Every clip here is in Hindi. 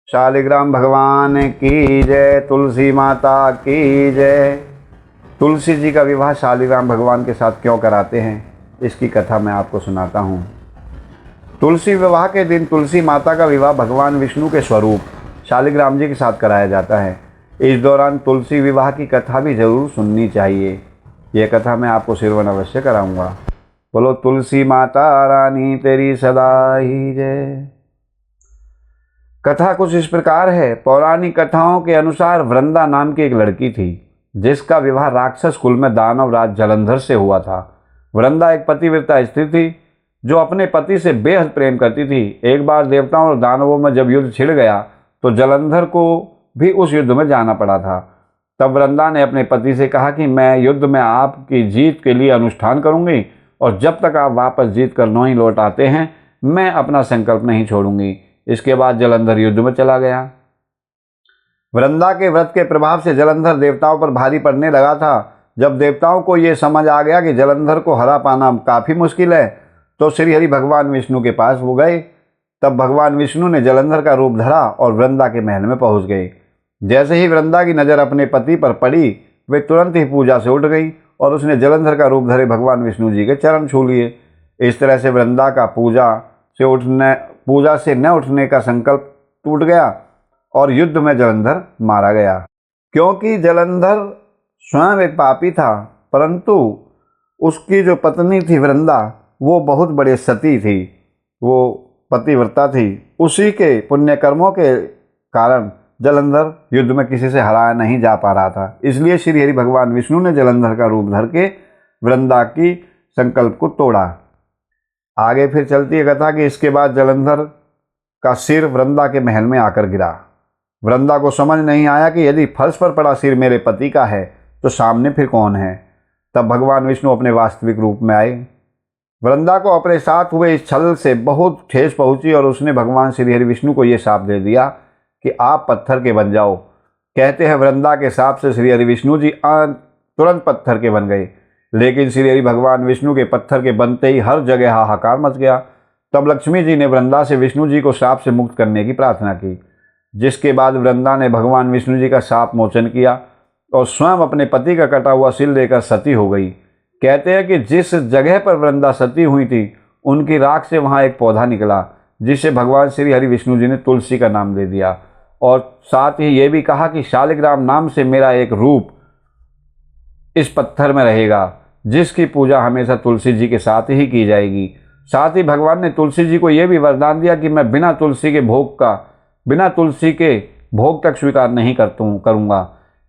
शालिग्राम भगवान की जय, तुलसी माता की जय। तुलसी जी का विवाह शालिग्राम भगवान के साथ क्यों कराते हैं, इसकी कथा मैं आपको सुनाता हूँ। तुलसी विवाह के दिन तुलसी माता का विवाह भगवान विष्णु के स्वरूप शालिग्राम जी के साथ कराया जाता है। इस दौरान तुलसी विवाह की कथा भी जरूर सुननी चाहिए। यह कथा मैं आपको श्रवण अवश्य कराऊंगा। बोलो तुलसी माता रानी तेरी सदा ही जय। कथा कुछ इस प्रकार है। पौराणिक कथाओं के अनुसार वृंदा नाम की एक लड़की थी, जिसका विवाह राक्षस कुल में दानव राज जलंधर से हुआ था। वृंदा एक पतिव्रता स्त्री थी, जो अपने पति से बेहद प्रेम करती थी। एक बार देवताओं और दानवों में जब युद्ध छिड़ गया, तो जलंधर को भी उस युद्ध में जाना पड़ा था। तब वृंदा ने अपने पति से कहा कि मैं युद्ध में आपकी जीत के लिए अनुष्ठान करूंगी, और जब तक आप वापस जीत कर नौहीं लौट आते हैं, मैं अपना संकल्प नहीं छोड़ूंगी। इसके बाद जलंधर युद्ध में चला गया। वृंदा के व्रत के प्रभाव से जलंधर देवताओं पर भारी पड़ने लगा था। जब देवताओं को ये समझ आ गया कि जलंधर को हरा पाना काफ़ी मुश्किल है, तो श्री हरि भगवान विष्णु के पास वो गए। तब भगवान विष्णु ने जलंधर का रूप धरा और वृंदा के महल में पहुंच गए। जैसे ही वृंदा की नज़र अपने पति पर पड़ी, वे तुरंत ही पूजा से उठ गई और उसने जलंधर का रूप धरे भगवान विष्णु जी के चरण छू लिए। इस तरह से वृंदा का पूजा से न उठने का संकल्प टूट गया और युद्ध में जलंधर मारा गया। क्योंकि जलंधर स्वयं एक पापी था, परंतु उसकी जो पत्नी थी वृंदा, वो बहुत बड़े सती थी, वो पतिव्रता थी। उसी के पुण्य कर्मों के कारण जलंधर युद्ध में किसी से हराया नहीं जा पा रहा था। इसलिए श्री हरि भगवान विष्णु ने जलंधर का रूप धर के वृंदा की संकल्प को तोड़ा। आगे फिर चलती है कथा कि इसके बाद जलंधर का सिर वृंदा के महल में आकर गिरा। वृंदा को समझ नहीं आया कि यदि फर्श पर पड़ा सिर मेरे पति का है, तो सामने फिर कौन है। तब भगवान विष्णु अपने वास्तविक रूप में आए। वृंदा को अपने साथ हुए इस छल से बहुत ठेस पहुंची और उसने भगवान श्री हरि विष्णु को ये शाप दे दिया कि आप पत्थर के बन जाओ। कहते हैं वृंदा के शाप से श्री हरि विष्णु जी तुरंत पत्थर के बन गए। लेकिन श्री हरि भगवान विष्णु के पत्थर के बनते ही हर जगह हाहाकार मच गया। तब लक्ष्मी जी ने वृंदा से विष्णु जी को शाप से मुक्त करने की प्रार्थना की, जिसके बाद वृंदा ने भगवान विष्णु जी का शाप मोचन किया और स्वयं अपने पति का कटा हुआ सिर लेकर सती हो गई। कहते हैं कि जिस जगह पर वृंदा सती हुई थी, उनकी राख से वहाँ एक पौधा निकला, जिसे भगवान श्री हरि विष्णु जी ने तुलसी का नाम दे दिया। और साथ ही ये भी कहा कि शालिग्राम नाम से मेरा एक रूप इस पत्थर में रहेगा, जिसकी पूजा हमेशा तुलसी जी के साथ ही की जाएगी। साथ ही भगवान ने तुलसी जी को यह भी वरदान दिया कि मैं बिना तुलसी के भोग तक स्वीकार नहीं करूँगा।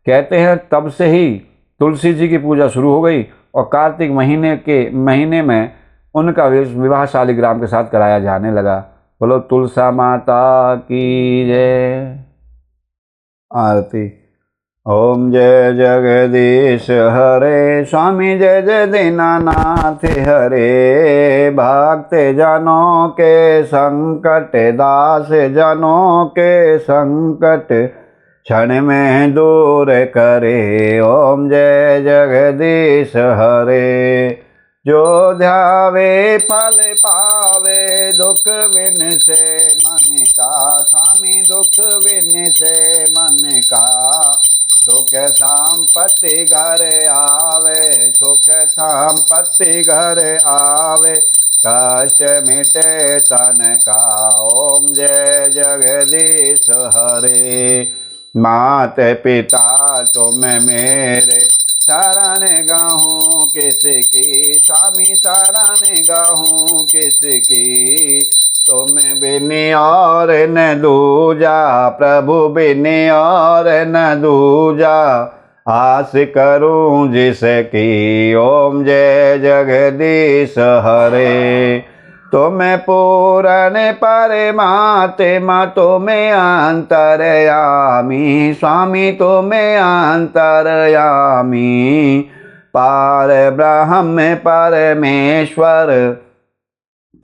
कहते हैं तब से ही तुलसी जी की पूजा शुरू हो गई और कार्तिक महीने में उनका विवाह शालिग्राम के साथ कराया जाने लगा। बोलो तुलसा माता की जय। आरती। ओम जय जगदीश हरे, स्वामी जय जय दीनानाथ हरे। भक्त जनों के संकट, दास जनों के संकट, क्षण में दूर करे। ओम जय जगदीश हरे। जो ध्यावे फल पावे, दुख विन से मन का। स्वामी दुख विन से मन का, सुख संपत्ति घर आवे। सुख संपत्ति घर आवे, कष्ट मिटे तन का। ओम जय जगदीश हरे। मात पिता तुम मेरे, शरण गाहूँ किसकी। स्वामी शरण गाहूँ किसकी, तुम बिन और न दूजा। प्रभु बिन और न दूजा, आस करूं जिसकी। ओम जय जगदीश हरे। तुम पूरन परमात्मा, तुम अंतर्यामी। स्वामी तुम अंतर्यामी, पार ब्रह्म परमेश्वर।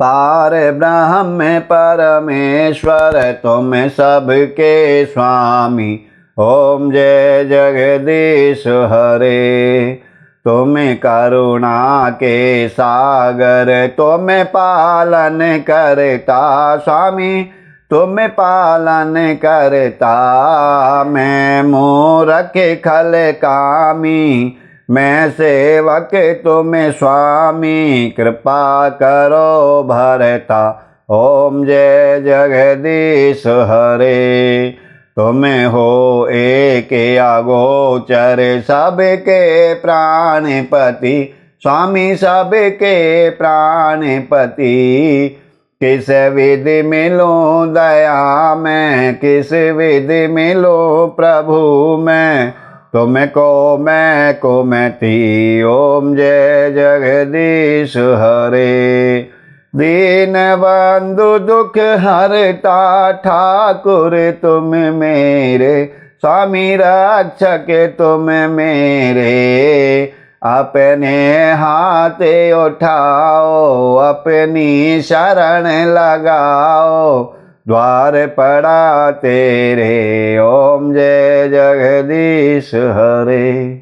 पार ब्रह्म परमेश्वर, तुम सबके स्वामी। ओम जय जगदीश हरे। तुम करुणा के सागर, तुम पालन करता। स्वामी तुम पालन करता, मैं मूरख खल कामी, मैं सेवक तुम स्वामी, कृपा करो भरता। ओम जय जगदीश हरे। तुम हो एक अगोचर, सबके प्राणपति, स्वामी सबके प्राणपति। किस विधि मिलूं दया मैं, किस विधि मिलूं प्रभु मैं, तुमको मैं को मैं ती। ओम जय जगदीश हरे। दीन बंधु दुख हरता, ठाकुर तुम मेरे, स्वामी रक्षक तुम मेरे। अपने हाथ उठाओ, अपनी शरण लगाओ, द्वार पड़ा तेरे। ओम जय जगदीश हरे।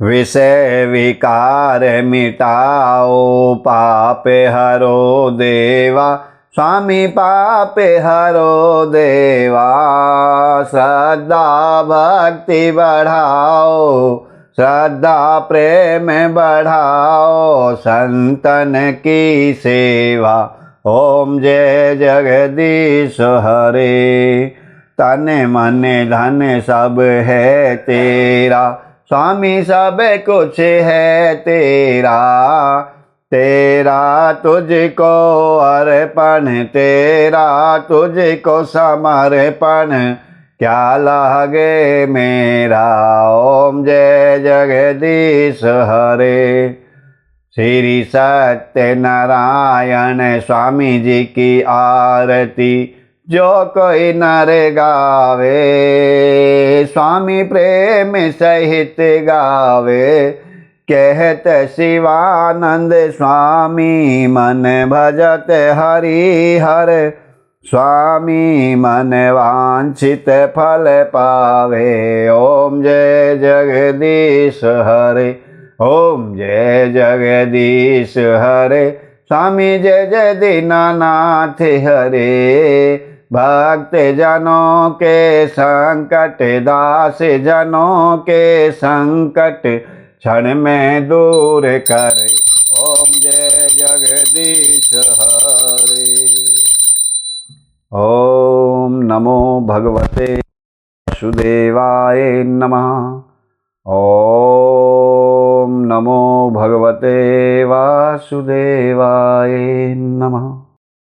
विषय विकार मिटाओ, पाप हरो देवा, स्वामी पाप हरो देवा। श्रद्धा भक्ति बढ़ाओ, श्रद्धा प्रेम बढ़ाओ, संतन की सेवा। ओम जय जगदीश हरे। तन मन धन सब है तेरा, स्वामी सब कुछ है तेरा। तेरा तुझको अर्पण, तेरा तुझको समर्पण, क्या लागे मेरा। ओम जय जगदीश हरे। श्री सत्यनारायण स्वामी जी की आरती, जो कोई नर गावे, स्वामी प्रेम सहित गावे। कहत शिवानंद स्वामी, मन भजत हरि हर, स्वामी मन वांछित फल पावे। ओम जय जगदीश हरे। ओम जय जगदीश हरे। स्वामी जय जय दीनानाथ हरे। भक्त जनों के संकट, दास जनों के संकट, क्षण में दूर करे। ओम जय जगदीश हरे। ओम नमो भगवते वासुदेवाय नमः। ओम नमो भगवते वासुदेवाय नमः।